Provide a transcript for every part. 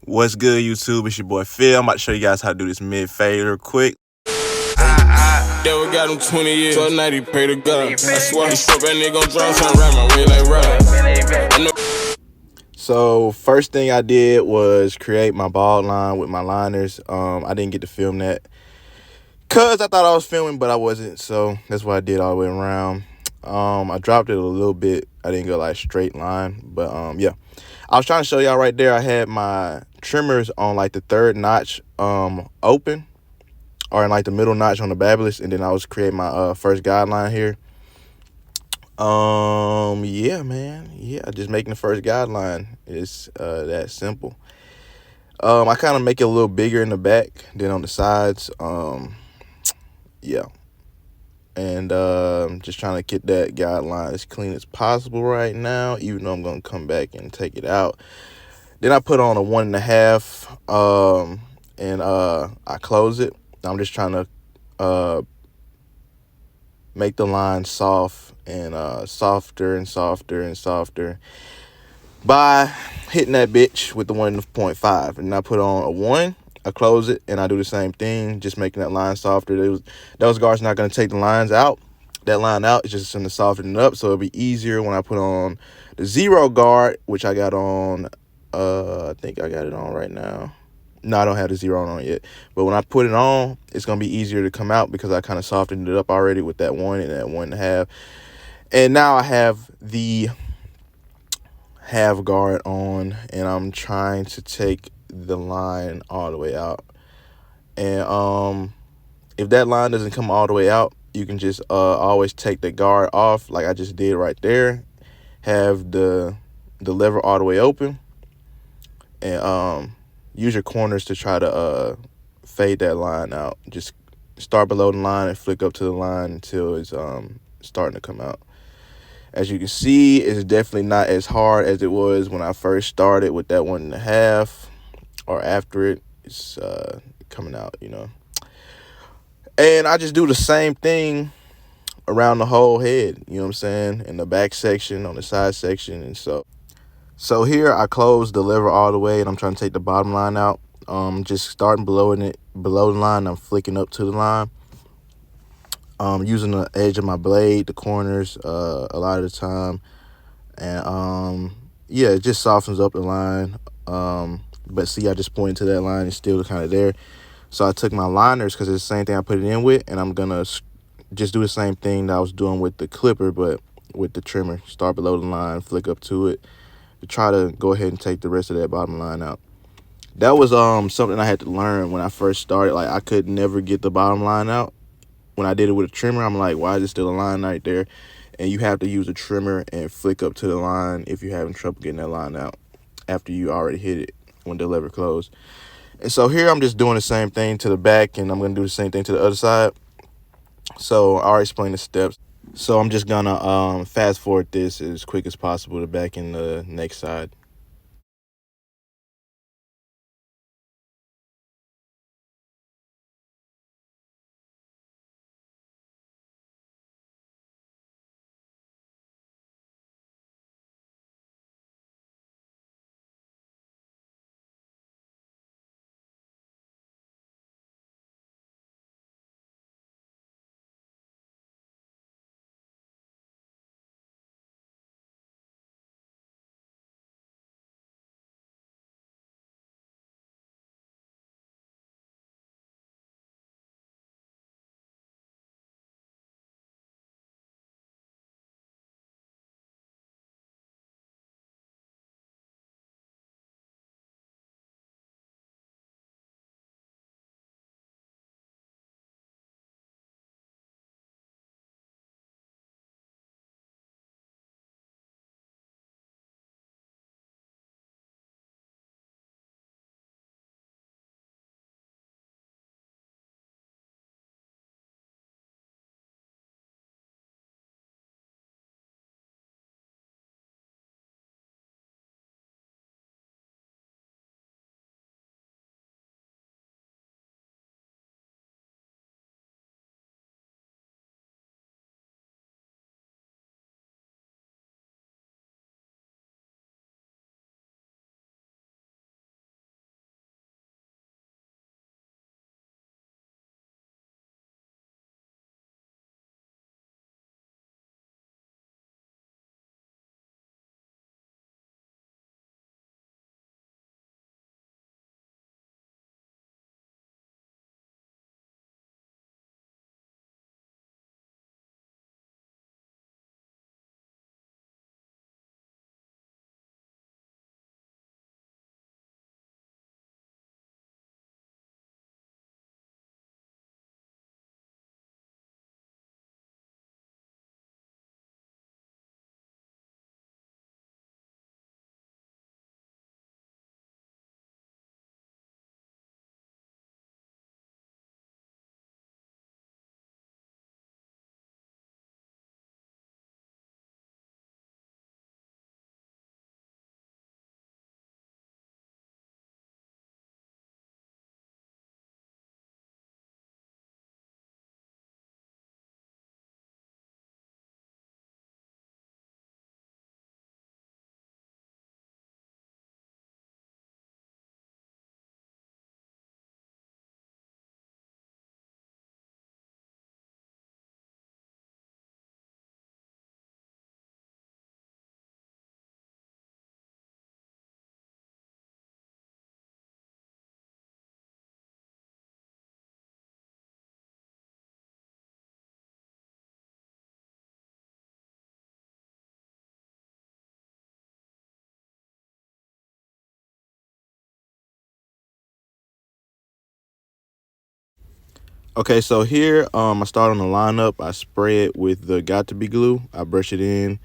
What's good, YouTube? It's your boy Phil. I'm about to show you guys how to do this mid fade real quick. Devil got him 20 years, so now he pray to God. I swear he struck that nigga on drums, trying to ride my way like rap. So first thing I did was create my bald line with my liners. I didn't get to film that because I thought I was filming, but I wasn't. So that's what I did all the way around. I dropped it a little bit. I didn't go like straight line, but yeah. I was trying to show y'all right there. I had my trimmers on like the third notch open, or in like the middle notch on the babblers, and then I was creating my first guideline here. Yeah, man. Yeah, just making the first guideline. It's that simple. I kind of make it a little bigger in the back than on the sides. Yeah. And just trying to get that guideline as clean as possible right now, even though I'm gonna come back and take it out. Then I put on a 1.5, and I close it. I'm just trying to make the line soft and softer and softer and softer by hitting that bitch with the 1.5. And I put on a 1, I close it, and I do the same thing, just making that line softer. Those guards not going to take the lines out. That line out is just going to soften it up, so it'll be easier when I put on the 0 guard, which I got on, I think I got it on right now. No, I don't have the 0 on yet. But when I put it on, it's going to be easier to come out because I kind of softened it up already with that 1 and that 1.5. And now I have the half guard on, and I'm trying to take the line all the way out. And if that line doesn't come all the way out, you can just always take the guard off like I just did right there. Have the lever all the way open, and use your corners to try to fade that line out. Just start below the line and flick up to the line until it's starting to come out. As you can see, it's definitely not as hard as it was when I first started with that 1.5, or after it. It's coming out, you know. And I just do the same thing around the whole head, you know what I'm saying, in the back section, on the side section. And so here I close the lever all the way, and I'm trying to take the bottom line out. Just starting below the line, I'm flicking up to the line. Using the edge of my blade, the corners, a lot of the time. And yeah, it just softens up the line. But see, I just pointed to that line, it's still kind of there. So I took my liners, because it's the same thing I put it in with, and I'm gonna just do the same thing that I was doing with the clipper, but with the trimmer. Start below the line, flick up to it, to try to go ahead and take the rest of that bottom line out. That was something I had to learn when I first started. Like, I could never get the bottom line out. When I did it with a trimmer, I'm like, why is there still a line right there? And you have to use a trimmer and flick up to the line if you're having trouble getting that line out after you already hit it when the lever closed. And so here I'm just doing the same thing to the back, and I'm going to do the same thing to the other side. So I already explained the steps. So I'm just going to fast forward this as quick as possible to back in the next side. Okay, so here I start on the lineup. I spray it with the Got To Be glue. I brush it in,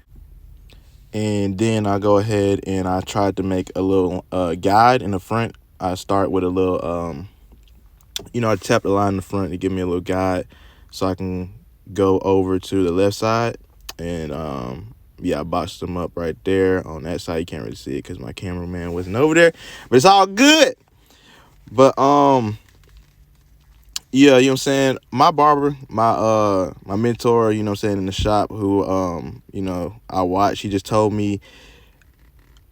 and then I go ahead and I try to make a little guide in the front. I start with a little I tap the line in the front to give me a little guide so I can go over to the left side. And yeah, I boxed them up right there on that side. You can't really see it because my cameraman wasn't over there, but it's all good. But yeah, you know what I'm saying? My barber, my mentor, you know what I'm saying, in the shop, who I watch, he just told me,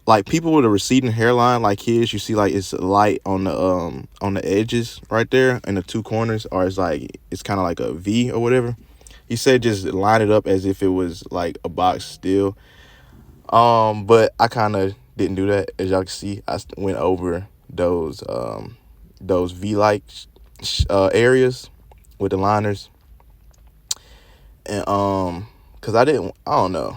like, people with a receding hairline like his, you see like it's light on the edges right there in the two corners, or it's like it's kind of like a V or whatever. He said just line it up as if it was like a box still. But I kind of didn't do that. As y'all can see, I went over those V-like areas with the liners, and because I don't know,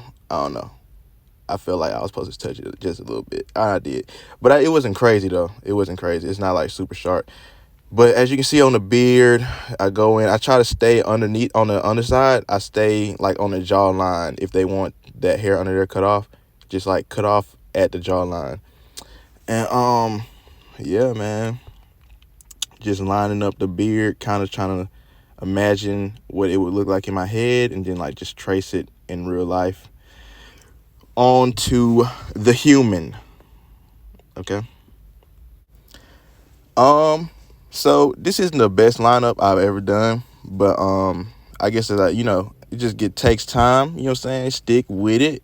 I feel like I was supposed to touch it just a little bit. I did, but it wasn't crazy though. It wasn't crazy. It's not like super sharp. But as you can see on the beard, I go in. I try to stay underneath on the underside. I stay like on the jawline. If they want that hair under there cut off, just like cut off at the jawline. And yeah, man, just lining up the beard, kind of trying to imagine what it would look like in my head, and then like just trace it in real life onto the human. Okay. So this isn't the best lineup I've ever done, but I guess it's like, it just takes time, you know what I'm saying? Stick with it.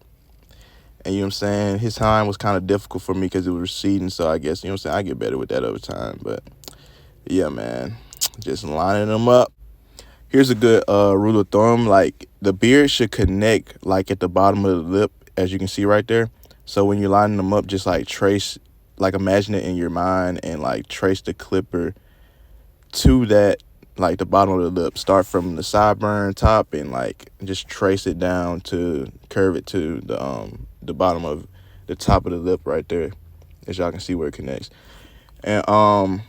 And you know what I'm saying? His time was kind of difficult for me because it was receding, so I guess, you know what I'm saying, I get better with that over time. But yeah, man, just lining them up. Here's a good rule of thumb. Like, the beard should connect like at the bottom of the lip, as you can see right there. So when you're lining them up, just like trace, like imagine it in your mind and like trace the clipper to that, like the bottom of the lip. Start from the sideburn top and like just trace it down to curve it to the bottom of the top of the lip right there, as y'all can see where it connects. And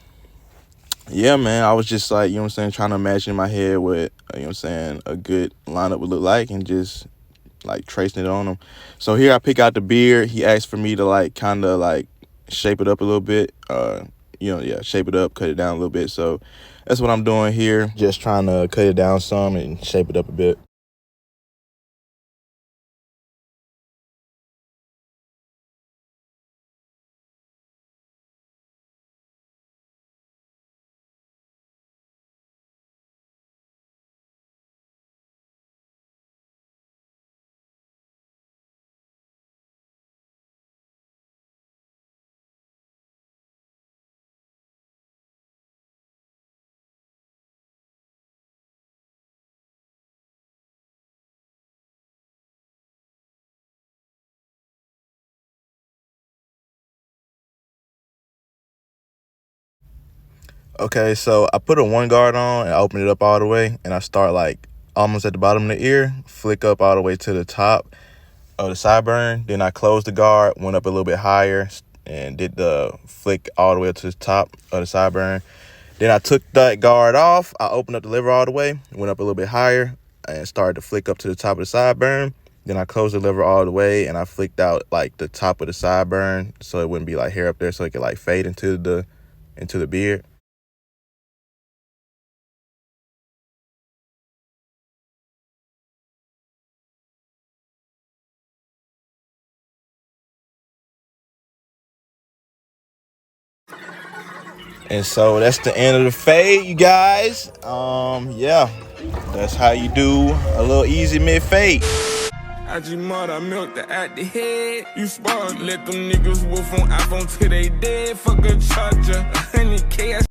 yeah, man, I was just like, you know what I'm saying, trying to imagine in my head what, you know what I'm saying, a good lineup would look like, and just like tracing it on them. So here I pick out the beard. He asked for me to like kind of like shape it up a little bit, shape it up, cut it down a little bit. So that's what I'm doing here, just trying to cut it down some and shape it up a bit. Okay, so I put a one guard on and I open it up all the way, and I start like almost at the bottom of the ear, flick up all the way to the top of the sideburn. Then I closed the guard, went up a little bit higher, and did the flick all the way up to the top of the sideburn. Then I took that guard off. I opened up the liver all the way, went up a little bit higher, and started to flick up to the top of the sideburn. Then I closed the liver all the way, and I flicked out like the top of the sideburn so it wouldn't be like hair up there, so it could like fade into the beard. And so that's the end of the fade, you guys. Yeah, that's how you do a little easy mid fade. I just mother milk the at the head. You spoiled, let them niggas wolf on iPhone till they dead. Fuck a charger, 100K, I